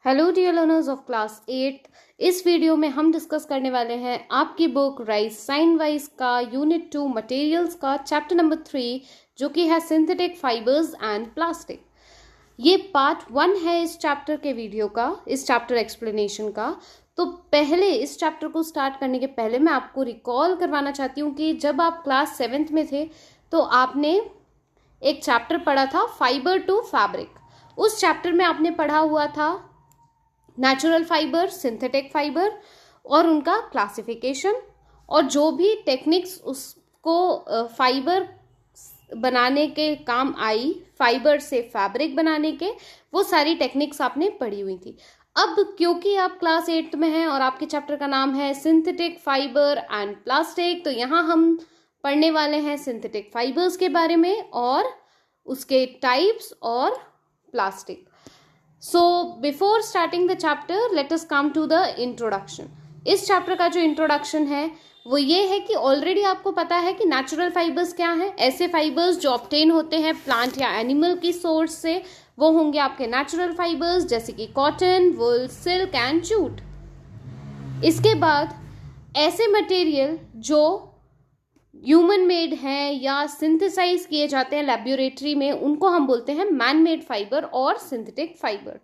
Hello dear learners of class 8। इस video में हम डिस्कस करने वाले हैं आपकी बुक राइज साइन वाइज का यूनिट 2 मटेरियल्स का चैप्टर नंबर 3 जो कि है सिंथेटिक फाइबर्स एंड प्लास्टिक। ये पार्ट 1 है इस चैप्टर के वीडियो का, इस चैप्टर एक्सप्लेनेशन का। तो पहले इस चैप्टर को स्टार्ट करने के पहले मैं आपको रिकॉल करवाना चाहती हूँ कि जब आप क्लास 7th में थे तो आपने एक चैप्टर पढ़ा था फाइबर टू फैब्रिक। उस चैप्टर में आपने पढ़ा हुआ था नेचुरल फाइबर, सिंथेटिक फाइबर और उनका क्लासिफिकेशन, और जो भी टेक्निक्स उसको फाइबर बनाने के काम आई, फाइबर से फैब्रिक बनाने के, वो सारी टेक्निक्स आपने पढ़ी हुई थी। अब क्योंकि आप क्लास 8 में हैं और आपके चैप्टर का नाम है सिंथेटिक फाइबर एंड प्लास्टिक, तो यहाँ हम पढ़ने वाले हैं सिंथेटिक फाइबर्स के बारे में और उसके टाइप्स और plastic. So before starting the chapter, let us come to the introduction. इस चैप्टर का जो इंट्रोडक्शन है वो ये है कि ऑलरेडी आपको पता है कि नेचुरल फाइबर्स क्या हैं। ऐसे फाइबर्स जो ऑब्टेन होते हैं प्लांट या एनिमल की सोर्स से, वो होंगे आपके नेचुरल फाइबर्स, जैसे कि cotton, wool, silk and jute. इसके बाद ऐसे मटेरियल जो ह्यूमन मेड हैं या सिंथेसाइज किए जाते हैं लेबोरेटरी में, उनको हम बोलते हैं मैन मेड फाइबर और सिंथेटिक फाइबर।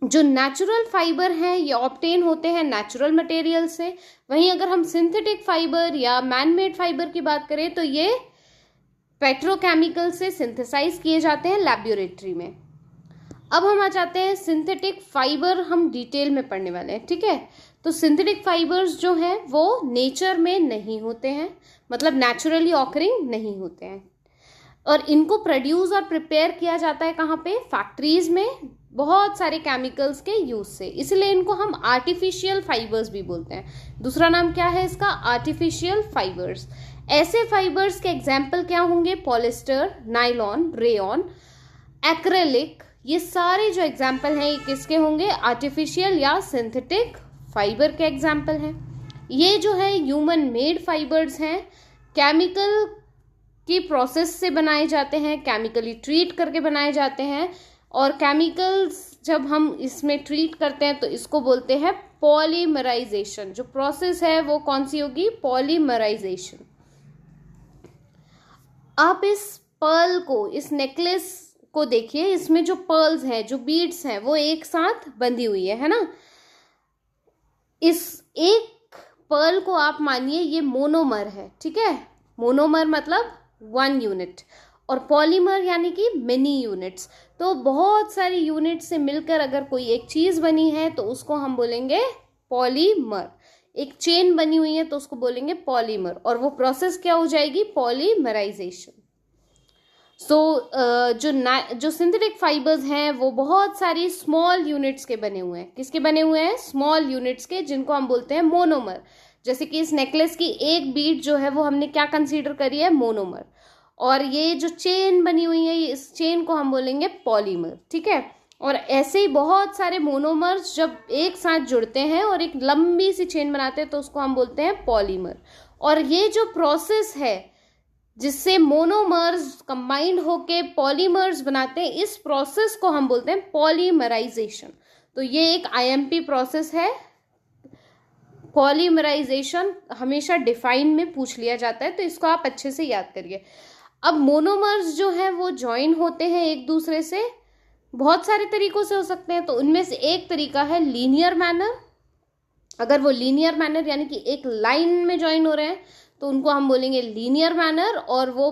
जो नेचुरल फाइबर हैं ये ऑब्टेन होते हैं नेचुरल मटेरियल से, वहीं अगर हम सिंथेटिक फाइबर या मैन मेड फाइबर की बात करें तो ये पेट्रोकेमिकल से सिंथेसाइज किए जाते हैं लेबोरेटरी में। अब हम आ जाते हैं सिंथेटिक फाइबर, हम डिटेल में पढ़ने वाले हैं, ठीक है। तो सिंथेटिक फाइबर्स जो हैं वो नेचर में नहीं होते हैं, मतलब नेचुरली ऑकरिंग नहीं होते हैं, और इनको प्रोड्यूस और प्रिपेयर किया जाता है कहाँ पे? फैक्ट्रीज में, बहुत सारे केमिकल्स के यूज से। इसलिए इनको हम आर्टिफिशियल फाइबर्स भी बोलते हैं। दूसरा नाम क्या है इसका? Artificial fibres. ऐसे फाइबर्स के एग्जाम्पल क्या होंगे? पॉलिस्टर, नाइलॉन, रेयॉन, एक्रेलिक, ये सारे जो एग्जाम्पल हैं ये किसके होंगे? आर्टिफिशियल या सिंथेटिक फाइबर के एग्जाम्पल हैं। ये जो है ह्यूमन मेड फाइबर्स हैं, केमिकल की प्रोसेस से बनाए जाते हैं, केमिकली ट्रीट करके बनाए जाते हैं, और केमिकल्स जब हम इसमें ट्रीट करते हैं तो इसको बोलते हैं पॉलीमराइजेशन। जो प्रोसेस है वो कौन सी होगी? पॉलीमराइजेशन। आप इस पर्ल को, इस नेकलेस को देखिए, इसमें जो पर्ल्स हैं, जो बीड्स हैं, वो एक साथ बंधी हुई है ना। इस एक पर्ल को आप मानिए ये मोनोमर है, ठीक है। मोनोमर मतलब 1 यूनिट, और पॉलीमर यानी कि मेनी यूनिट्स। तो बहुत सारी यूनिट से मिलकर अगर कोई एक चीज बनी है तो उसको हम बोलेंगे पॉलीमर। एक चेन बनी हुई है तो उसको बोलेंगे पॉलीमर, और वो प्रोसेस क्या हो जाएगी? पॉलीमराइजेशन। जो सिंथेटिक फाइबर्स हैं वो बहुत सारी स्मॉल यूनिट्स के बने हुए हैं। किसके बने हुए हैं? स्मॉल यूनिट्स के, जिनको हम बोलते हैं मोनोमर। जैसे कि इस नेकलेस की एक बीड जो है वो हमने क्या कंसीडर करी है? मोनोमर। और ये जो चेन बनी हुई है, इस चेन को हम बोलेंगे पॉलीमर, ठीक है। और ऐसे ही बहुत सारे मोनोमर्स जब एक साथ जुड़ते हैं और एक लंबी सी चेन बनाते हैं तो उसको हम बोलते हैं पॉलीमर। और ये जो प्रोसेस है जिससे मोनोमर्स कंबाइंड होके पॉलीमर्स बनाते हैं, इस प्रोसेस को हम बोलते हैं पॉलीमराइजेशन। तो ये एक आईएमपी प्रोसेस है। पॉलीमराइजेशन हमेशा डिफाइन में पूछ लिया जाता है, तो इसको आप अच्छे से याद करिए। अब मोनोमर्स जो हैं वो ज्वाइन होते हैं एक दूसरे से, बहुत सारे तरीकों से हो सकते हैं, तो उनमें से एक तरीका है लीनियर मैनर। अगर वो लीनियर मैनर यानी कि एक लाइन में ज्वाइन हो रहे हैं तो उनको हम बोलेंगे लीनियर मैनर, और वो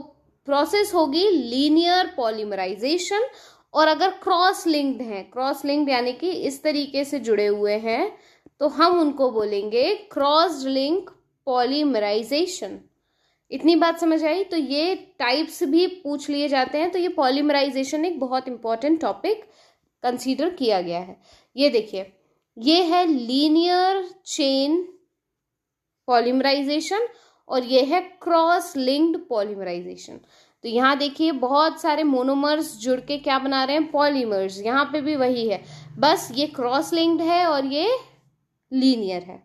प्रोसेस होगी लीनियर पॉलीमराइजेशन। और अगर क्रॉस लिंक्ड हैं, क्रॉस लिंक्ड यानी कि इस तरीके से जुड़े हुए हैं, तो हम उनको बोलेंगे क्रॉस लिंक पॉलीमराइजेशन। इतनी बात समझ आई? तो ये टाइप्स भी पूछ लिए जाते हैं, तो ये पॉलीमराइजेशन एक बहुत इंपॉर्टेंट टॉपिक कंसीडर किया गया है। ये देखिए, ये है लीनियर चेन पॉलीमराइजेशन और ये है क्रॉस लिंक्ड पॉलीमराइजेशन। तो यहाँ देखिए बहुत सारे मोनोमर्स जुड़ के क्या बना रहे हैं? पॉलीमर्स। यहाँ पे भी वही है, बस ये क्रॉस लिंक्ड है और ये लीनियर है।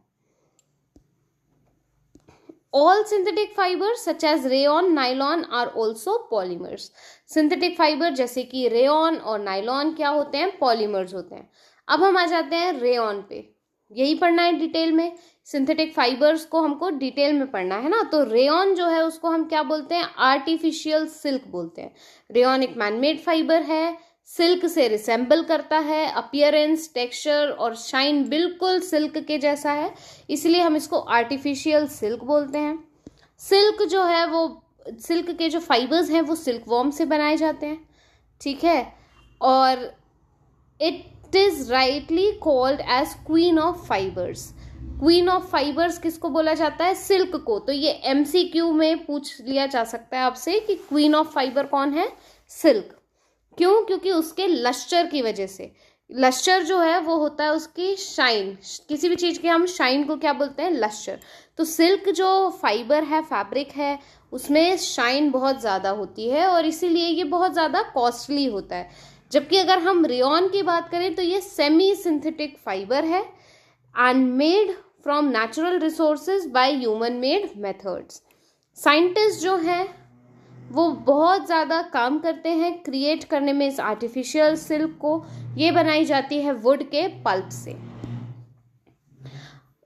All synthetic fibers such as rayon, nylon are also polymers. Synthetic fiber जैसे कि रेयन और नाइलॉन क्या होते हैं? पॉलीमर्स होते हैं. अब हम आ जाते हैं रेयन पे. यही पढ़ना है डिटेल में. सिंथेटिक फाइबर्स को हमको डिटेल में पढ़ना है ना. तो रेयन जो है उसको हम क्या बोलते हैं? आर्टिफिशियल सिल्क बोलते हैं. रेयन एक मैनमेड फाइबर है, सिल्क से रिसेंबल करता है. अपीयरेंस, टेक्सचर और शाइन बिल्कुल सिल्क के जैसा है, इसलिए हम इसको आर्टिफिशियल सिल्क बोलते हैं. सिल्क जो है वो, सिल्क के जो फाइबर्स हैं वो सिल्क वॉर्म से बनाए जाते हैं. ठीक है. और it is rightly called as queen of fibres. Queen of fibres किसको बोला जाता है? सिल्क को. तो ये MCQ में पूछ लिया जा सकता है आपसे कि क्वीन ऑफ फाइबर कौन है? सिल्क. क्यों? क्योंकि उसके लस्टर की वजह से. लस्टर जो है वो होता है उसकी शाइन. किसी भी चीज के हम शाइन को क्या बोलते हैं? लस्टर. तो सिल्क जो फाइबर है, फैब्रिक है, उसमें शाइन बहुत ज्यादा होती है और इसीलिए ये बहुत ज्यादा कॉस्टली होता है. जबकि अगर हम रेयन की बात करें तो ये सेमी सिंथेटिक फाइबर है and made from natural resources by human made methods. Scientist जो है वो बहुत ज़्यादा काम करते हैं क्रिएट करने में इस आर्टिफिशियल सिल्क को. ये बनाई जाती है वुड के पल्प से.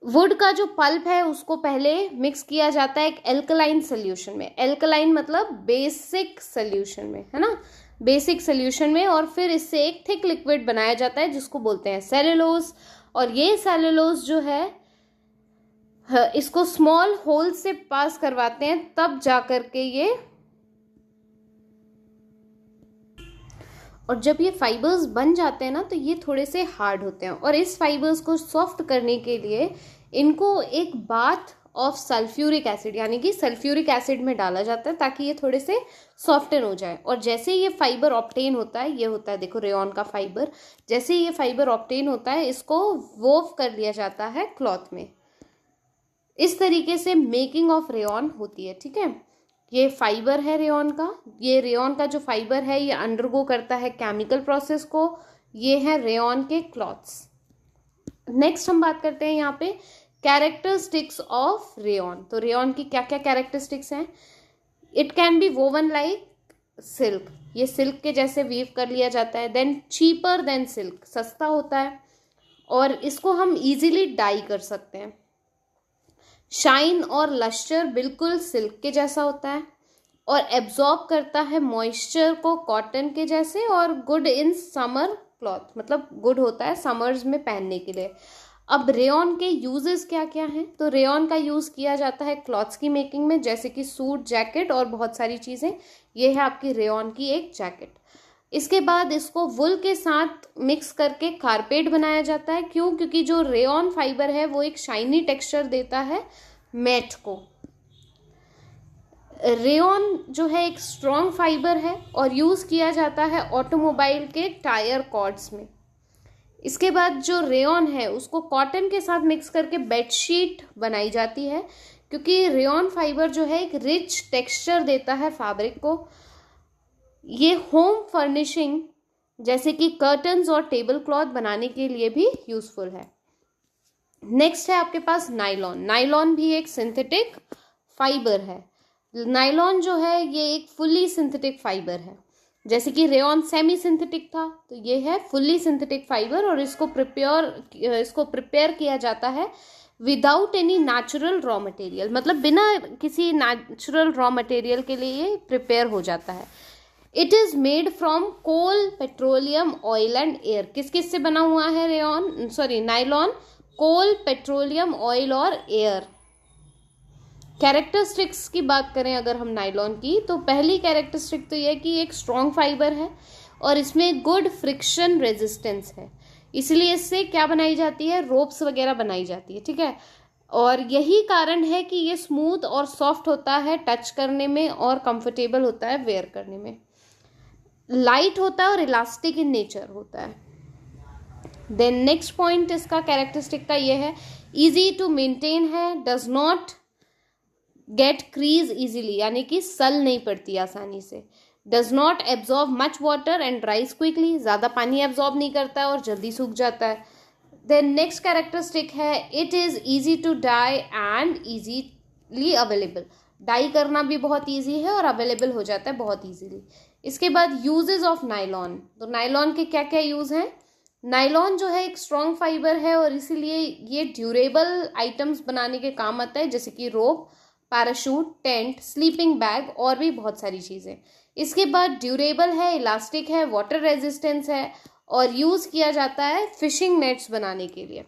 वुड का जो पल्प है उसको पहले मिक्स किया जाता है एक एल्कलाइन सोल्यूशन में. एल्कलाइन मतलब बेसिक सोल्यूशन में, है ना, बेसिक सोल्यूशन में. और फिर इससे एक थिक लिक्विड बनाया जाता है जिसको बोलते हैं सेलुलोज. और ये सेलुलोज जो है इसको स्मॉल होल से पास करवाते हैं, तब जाकर के ये, और जब ये फाइबर्स बन जाते हैं ना तो ये थोड़े से हार्ड होते हैं. और इस फाइबर्स को सॉफ्ट करने के लिए इनको एक बाथ ऑफ सल्फ्यूरिक एसिड यानी कि सल्फ्यूरिक एसिड में डाला जाता है ताकि ये थोड़े से सॉफ्टन हो जाए. और जैसे ये फाइबर ऑब्टेन होता है, ये होता है देखो रेयन का फाइबर, जैसे ये फाइबर ऑब्टेन होता है इसको वोव कर लिया जाता है क्लॉथ में. इस तरीके से मेकिंग ऑफ रेयन होती है. ठीक है. ये फाइबर है रेयन का. ये रेयन का जो फाइबर है ये अंडरगो करता है केमिकल प्रोसेस को. ये है रेयन के क्लॉथ्स. नेक्स्ट हम बात करते हैं यहाँ पे कैरेक्टरिस्टिक्स ऑफ रेयन. तो रेयन की क्या क्या कैरेक्टरिस्टिक्स हैं? It can be woven like silk. ये सिल्क के जैसे वीव कर लिया जाता है. देन चीपर देन सिल्क, सस्ता होता है और इसको हम इजीली डाई कर सकते हैं. शाइन और लस्टर बिल्कुल सिल्क के जैसा होता है और एब्जॉर्ब करता है मॉइस्चर को कॉटन के जैसे. और गुड इन समर क्लॉथ, मतलब गुड होता है समर्स में पहनने के लिए. अब रेयन के यूजेस क्या क्या हैं? तो रेयन का यूज किया जाता है क्लॉथ्स की मेकिंग में, जैसे कि सूट, जैकेट और बहुत सारी चीजें. ये है आपकी रेयन की एक जैकेट. इसके बाद इसको वुल के साथ मिक्स करके कारपेट बनाया जाता है. क्यों? क्योंकि जो रेयन फाइबर है वो एक शाइनी टेक्सचर देता है मैट को. रेयन जो है एक स्ट्रॉन्ग फाइबर है और यूज किया जाता है ऑटोमोबाइल के टायर कॉर्ड्स में. इसके बाद जो रेयन है उसको कॉटन के साथ मिक्स करके बेडशीट बनाई जाती है, क्योंकि रेयन फाइबर जो है एक रिच टेक्सचर देता है फैब्रिक को. ये होम फर्निशिंग जैसे कि कर्टन्स और टेबल क्लॉथ बनाने के लिए भी यूजफुल है. नेक्स्ट है आपके पास नाइलॉन. नाइलॉन भी एक सिंथेटिक फाइबर है. नाइलॉन जो है ये एक फुल्ली सिंथेटिक फाइबर है. जैसे कि रेयन सेमी सिंथेटिक था, तो ये है फुल्ली सिंथेटिक फाइबर और इसको प्रिपेयर किया जाता है without any natural raw material, मतलब बिना किसी नेचुरल रॉ मटेरियल के लिए ये प्रिपेयर हो जाता है. It is made from coal, petroleum, oil and air. किस किस से बना हुआ है नाइलॉन? कोल, पेट्रोलियम, ऑयल और एयर. कैरेक्टरिस्टिक्स की बात करें अगर हम नाइलॉन की, तो पहली कैरेक्टरिस्टिक तो यह कि एक स्ट्रॉन्ग फाइबर है और इसमें गुड फ्रिक्शन रेजिस्टेंस है. इसलिए इससे क्या बनाई जाती है? रोप्स वगैरह बनाई जाती है. ठीक है. और यही कारण है कि ये स्मूथ और सॉफ्ट होता है टच करने में और कंफर्टेबल होता है वेयर करने में. लाइट होता है और इलास्टिक इन नेचर होता है. देन नेक्स्ट पॉइंट इसका कैरेक्टरिस्टिक का ये है, इजी टू मेंटेन है, does not gate crease easily, यानी कि सल नहीं पड़ती आसानी से. Does not absorb much water and ड्राइज quickly, ज़्यादा पानी एब्जॉर्ब नहीं करता है और जल्दी सूख जाता है. देन नेक्स्ट कैरेक्टरिस्टिक है, it is easy to dye and easy easily available, dye करना भी बहुत इजी है और अवेलेबल हो जाता है बहुत इजीली। इसके बाद यूजेस ऑफ नायलॉन, तो नायलॉन के क्या क्या यूज हैं। नायलॉन जो है एक स्ट्रॉन्ग फाइबर है और इसीलिए ये ड्यूरेबल आइटम्स बनाने के काम आता है, जैसे कि रोप, पैराशूट, टेंट, स्लीपिंग बैग और भी बहुत सारी चीज़ें। इसके बाद ड्यूरेबल है, इलास्टिक है, वाटर रेजिस्टेंस है और यूज़ किया जाता है फिशिंग नेट्स बनाने के लिए।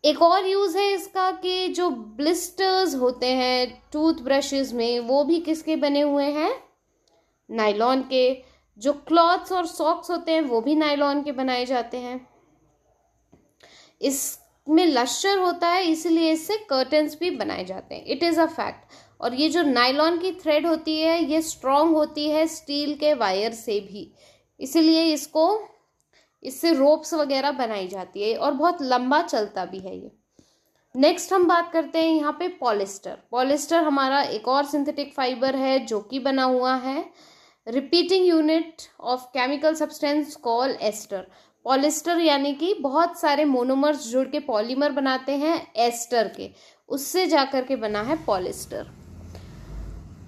एक और यूज़ है इसका कि जो ब्लिस्टर्स होते हैं टूथ ब्रशेस में, वो भी किसके बने हुए हैं, नायलॉन के। जो क्लॉथ्स और सॉक्स होते हैं वो भी नायलॉन के बनाए जाते हैं। इसमें लश्चर होता है, इसलिए इससे कर्टन्स भी बनाए जाते हैं। It is a fact. और ये जो नायलॉन की थ्रेड होती है ये स्ट्रॉन्ग होती है स्टील के वायर से भी, इसलिए इससे रोप्स वगैरह बनाई जाती है और बहुत लंबा चलता भी है ये। नेक्स्ट हम बात करते हैं यहाँ पे पॉलिस्टर। पॉलिस्टर हमारा एक और सिंथेटिक फाइबर है जो कि बना हुआ है repeating unit of chemical substance call ester. Polyester यानी कि बहुत सारे मोनोमर्स जुड़ के पॉलीमर बनाते हैं एस्टर के, उससे जाकर के बना है polyester.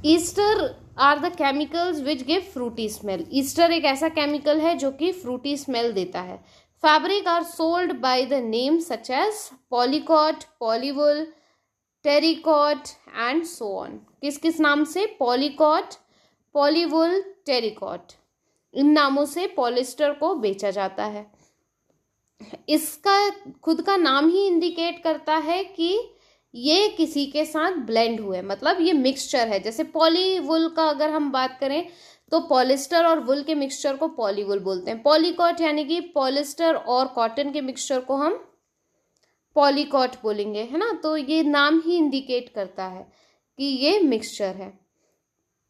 Ester are the chemicals which give fruity smell. Ester एक ऐसा केमिकल है जो कि फ्रूटी स्मेल देता है। Fabric are sold by the name such as polycot, polywool, terrycot and so on. किस किस नाम से, पॉलीकॉट, पॉलीवुल, टेरिकॉट, इन नामों से पॉलिस्टर को बेचा जाता है। इसका खुद का नाम ही इंडिकेट करता है कि ये किसी के साथ ब्लेंड हुए, मतलब ये मिक्सचर है। जैसे पॉलीवुल का अगर हम बात करें तो पॉलिस्टर और वुल के मिक्सचर को पॉलीवुल बोलते हैं। पॉलीकॉट यानी कि पॉलिस्टर और कॉटन के मिक्सचर को हम पॉलीकॉट बोलेंगे, है ना। तो ये नाम ही इंडिकेट करता है कि ये मिक्सचर है।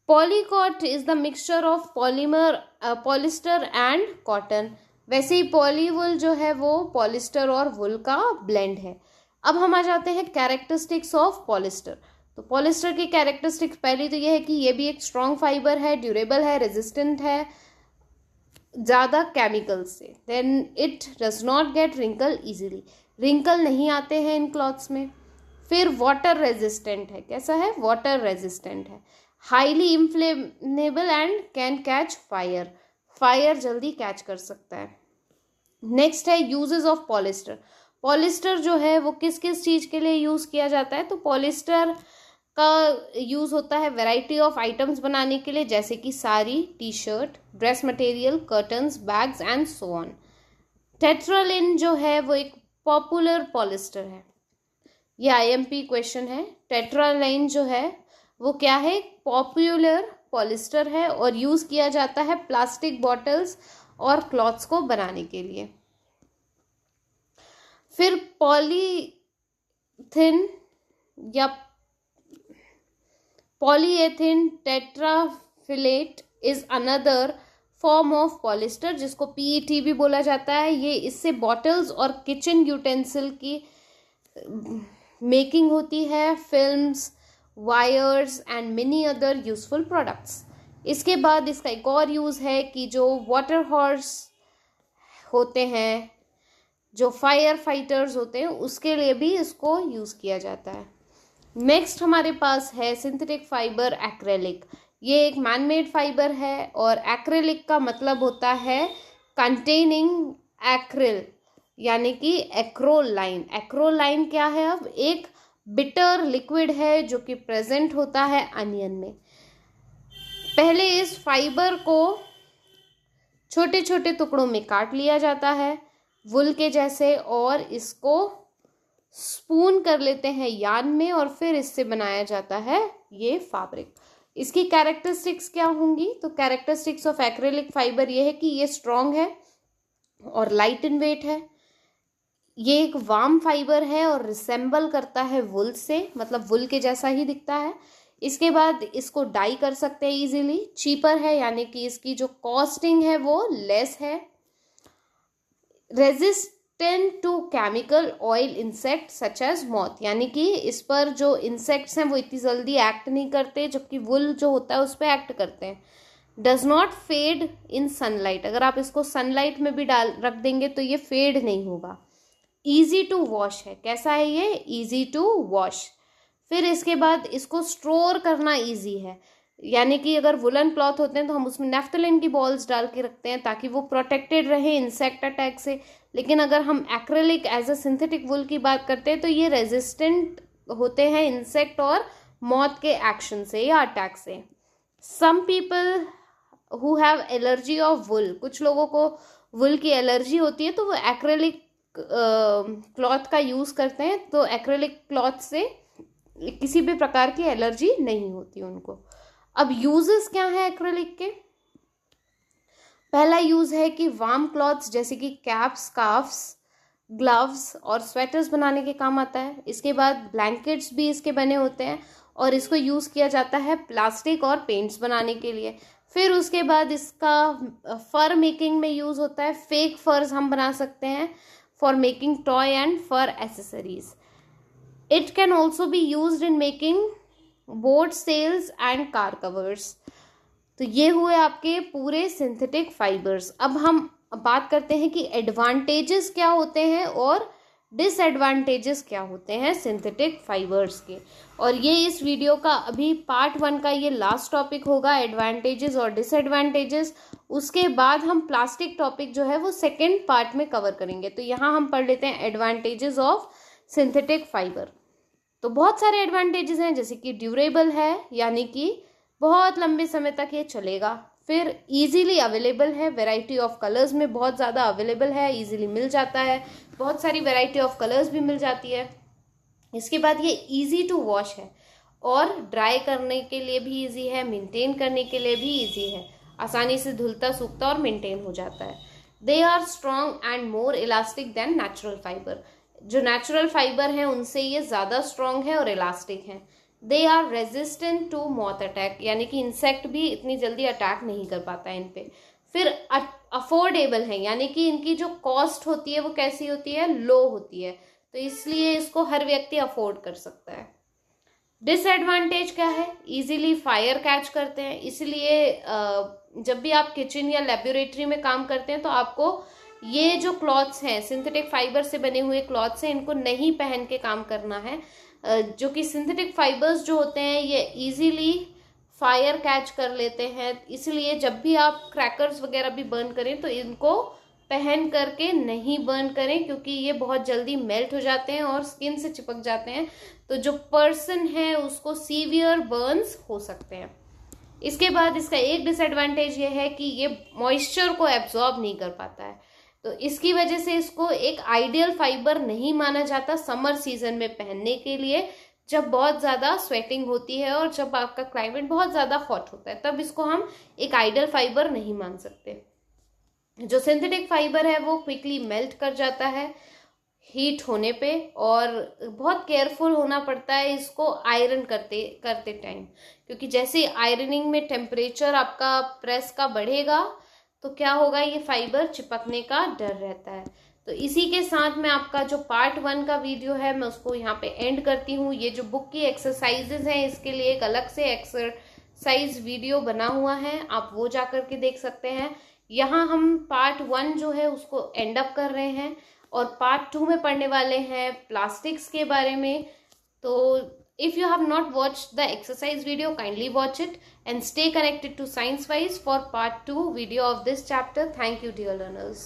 Polycot is the mixture of polyester and cotton. वैसे ही पॉलीवुल जो है वो पॉलिस्टर और वुल का ब्लेंड है। अब हम आ जाते हैं कैरेक्टरिस्टिक्स ऑफ पॉलिस्टर। तो पॉलिस्टर की कैरेक्टरिस्टिक्स पहली तो ये है कि ये भी एक स्ट्रॉन्ग फाइबर है, ड्यूरेबल है, रेजिस्टेंट है ज़्यादा केमिकल से। Then it does not get wrinkle easily, wrinkle नहीं आते हैं इन क्लॉथ्स में। फिर वाटर रेजिस्टेंट है, कैसा है, वाटर रेजिस्टेंट है। Highly inflammable and can catch fire, fire जल्दी कैच कर सकता है। नेक्स्ट है यूजेस ऑफ पॉलिस्टर। पॉलिस्टर जो है वो किस किस चीज़ के लिए यूज़ किया जाता है, तो पॉलिस्टर का यूज़ होता है वैरायटी ऑफ आइटम्स बनाने के लिए, जैसे कि sari, T shirt, dress material, curtains, bags and so on. टेट्रालिन जो है वो एक पॉपुलर पॉलिस्टर है, ये IMP क्वेश्चन है। टेट्रालाइन जो है वो क्या है, पॉपुलर पॉलिस्टर है और यूज़ किया जाता है प्लास्टिक बॉटल्स और क्लॉथ्स को बनाने के लिए। फिर पॉलीथिन या polyethene terephthalate is another form of polyester, जिसको PET भी बोला जाता है। ये इससे बॉटल्स और किचन यूटेंसिल की मेकिंग होती है, films, wires and many other useful products. इसके बाद इसका एक और यूज़ है कि जो वाटर हॉर्स होते हैं, जो फायर फाइटर्स होते हैं, उसके लिए भी इसको यूज़ किया जाता है। नेक्स्ट हमारे पास है सिंथेटिक फाइबर एक्रेलिक। ये एक मैनमेड फाइबर है और एक्रेलिक का मतलब होता है कंटेनिंग एक्रिल, यानी कि एक्रोलाइन। एक्रोलाइन क्या है, अब एक बिटर लिक्विड है जो कि प्रेजेंट होता है अनियन में। पहले इस फाइबर को छोटे छोटे टुकड़ों में काट लिया जाता है वुल के जैसे, और इसको स्पून कर लेते हैं यार्न में और फिर इससे बनाया जाता है ये फैब्रिक। इसकी कैरेक्टरिस्टिक्स क्या होंगी, तो कैरेक्टरिस्टिक्स ऑफ एक्रेलिक फाइबर ये है कि ये स्ट्रॉन्ग है और लाइट इन वेट है। ये एक वार्म फाइबर है और रिसेंबल करता है वुल से, मतलब वुल के जैसा ही दिखता है। इसके बाद इसको डाई कर सकते हैं इजीली। चीपर है, यानी कि इसकी जो कॉस्टिंग है वो लेस है। Resistant to chemical oil insect such as moth, यानी कि इस पर जो इंसेक्ट्स हैं वो इतनी जल्दी एक्ट नहीं करते, जबकि वुल जो होता है उस पर एक्ट करते हैं। Does not fade in sunlight, अगर आप इसको सनलाइट में भी रख देंगे तो ये फेड नहीं होगा। ईजी टू वॉश है, कैसा है ये, ईजी टू वॉश। फिर इसके बाद इसको स्टोर करना ईजी है, यानी कि अगर वुलन क्लॉथ होते हैं तो हम उसमें नेफ्थलीन की बॉल्स डाल के रखते हैं ताकि वो प्रोटेक्टेड रहे इंसेक्ट अटैक से। लेकिन अगर हम एक्रेलिक एज अ सिंथेटिक वुल की बात करते हैं तो ये रेजिस्टेंट होते हैं इंसेक्ट और मॉथ के एक्शन से या अटैक से। Some people who have allergy of wool, कुछ लोगों को वुल की एलर्जी होती है तो वो एक्रेलिक क्लॉथ का यूज़ करते हैं, तो एक्रेलिक क्लॉथ से किसी भी प्रकार की एलर्जी नहीं होती उनको। अब यूजेस क्या है एक्रेलिक के? पहला यूज है कि वार्म क्लॉथ्स जैसे कि कैप्स, स्कार्फ्स, ग्लव्स और स्वेटर्स बनाने के काम आता है। इसके बाद ब्लैंकेट्स भी इसके बने होते हैं और इसको यूज किया जाता है प्लास्टिक और पेंट्स बनाने के लिए। फिर उसके बाद इसका फर मेकिंग में यूज होता है, फेक फर्स हम बना सकते हैं for making toy and fur accessories. It can also be used in making boat sails and car covers. तो ये हुए आपके पूरे सिंथेटिक फाइबर्स। अब हम बात करते हैं कि एडवांटेजेस क्या होते हैं और डिसएडवांटेजेस क्या होते हैं सिंथेटिक फाइबर्स के। और ये इस वीडियो का अभी पार्ट 1 का ये लास्ट टॉपिक होगा, एडवांटेजेस और डिसएडवांटेजेस। उसके बाद हम प्लास्टिक टॉपिक जो है वो सेकेंड पार्ट में कवर करेंगे। तो यहाँ हम पढ़ लेते हैं एडवांटेजेस ऑफ सिंथेटिक फाइबर। तो बहुत सारे एडवांटेजेस हैं, जैसे कि ड्यूरेबल है, यानी कि बहुत लंबे समय तक ये चलेगा। फिर इजीली अवेलेबल है, वैरायटी ऑफ कलर्स में बहुत ज़्यादा अवेलेबल है, इजीली मिल जाता है, बहुत सारी वैरायटी ऑफ कलर्स भी मिल जाती है। इसके बाद ये इजी टू वॉश है और ड्राई करने के लिए भी इजी है, मेंटेन करने के लिए भी इजी है, आसानी से धुलता सूखता और मेंटेन हो जाता है। They are strong and more elastic than natural fibre. जो नेचुरल फाइबर हैं उनसे ये ज़्यादा स्ट्रॉन्ग है और इलास्टिक हैं। They are resistant to moth attack, यानी कि इंसेक्ट भी इतनी जल्दी अटैक नहीं कर पाता है इन पे। फिर अफोर्डेबल है, यानी कि इनकी जो कॉस्ट होती है वो कैसी होती है, लो होती है, तो इसलिए इसको हर व्यक्ति अफोर्ड कर सकता है। डिसएडवांटेज क्या है? इजीली फायर कैच करते हैं, इसलिए जब भी आप किचन या लेबोरेटरी में काम करते हैं तो आपको ये जो क्लॉथ्स हैं, सिंथेटिक फाइबर से बने हुए क्लॉथ्स हैं, इनको नहीं पहन के काम करना है। जो कि सिंथेटिक फाइबर्स जो होते हैं ये इजीली फायर कैच कर लेते हैं, इसलिए जब भी आप क्रैकर्स वगैरह भी बर्न करें तो इनको पहन करके नहीं बर्न करें, क्योंकि ये बहुत जल्दी मेल्ट हो जाते हैं और स्किन से चिपक जाते हैं, तो जो पर्सन है उसको सीवियर बर्न्स हो सकते हैं। इसके बाद इसका एक डिसएडवांटेज ये है कि ये मॉइस्चर को एब्जॉर्ब नहीं कर पाता है, तो इसकी वजह से इसको एक आइडियल फाइबर नहीं माना जाता समर सीजन में पहनने के लिए, जब बहुत ज़्यादा स्वेटिंग होती है और जब आपका क्लाइमेट बहुत ज़्यादा हॉट होता है, तब इसको हम एक आइडियल फाइबर नहीं मान सकते। जो सिंथेटिक फाइबर है वो क्विकली मेल्ट कर जाता है हीट होने पे, और बहुत केयरफुल होना पड़ता है इसको आयरन करते टाइम, क्योंकि जैसे आयरनिंग में टेम्परेचर आपका प्रेस का बढ़ेगा तो क्या होगा, ये फाइबर चिपकने का डर रहता है। तो इसी के साथ में आपका जो पार्ट 1 का वीडियो है मैं उसको यहाँ पे एंड करती हूँ। ये जो बुक की एक्सरसाइजेज हैं इसके लिए एक अलग से एक्सरसाइज वीडियो बना हुआ है, आप वो जा कर के देख सकते हैं। यहाँ हम पार्ट 1 जो है उसको एंड अप कर रहे हैं और पार्ट 2 में पढ़ने वाले हैं प्लास्टिक्स के बारे में। तो if you have not watched the exercise video, kindly watch it and stay connected to ScienceWise for part 2 video of this chapter. Thank you, dear learners.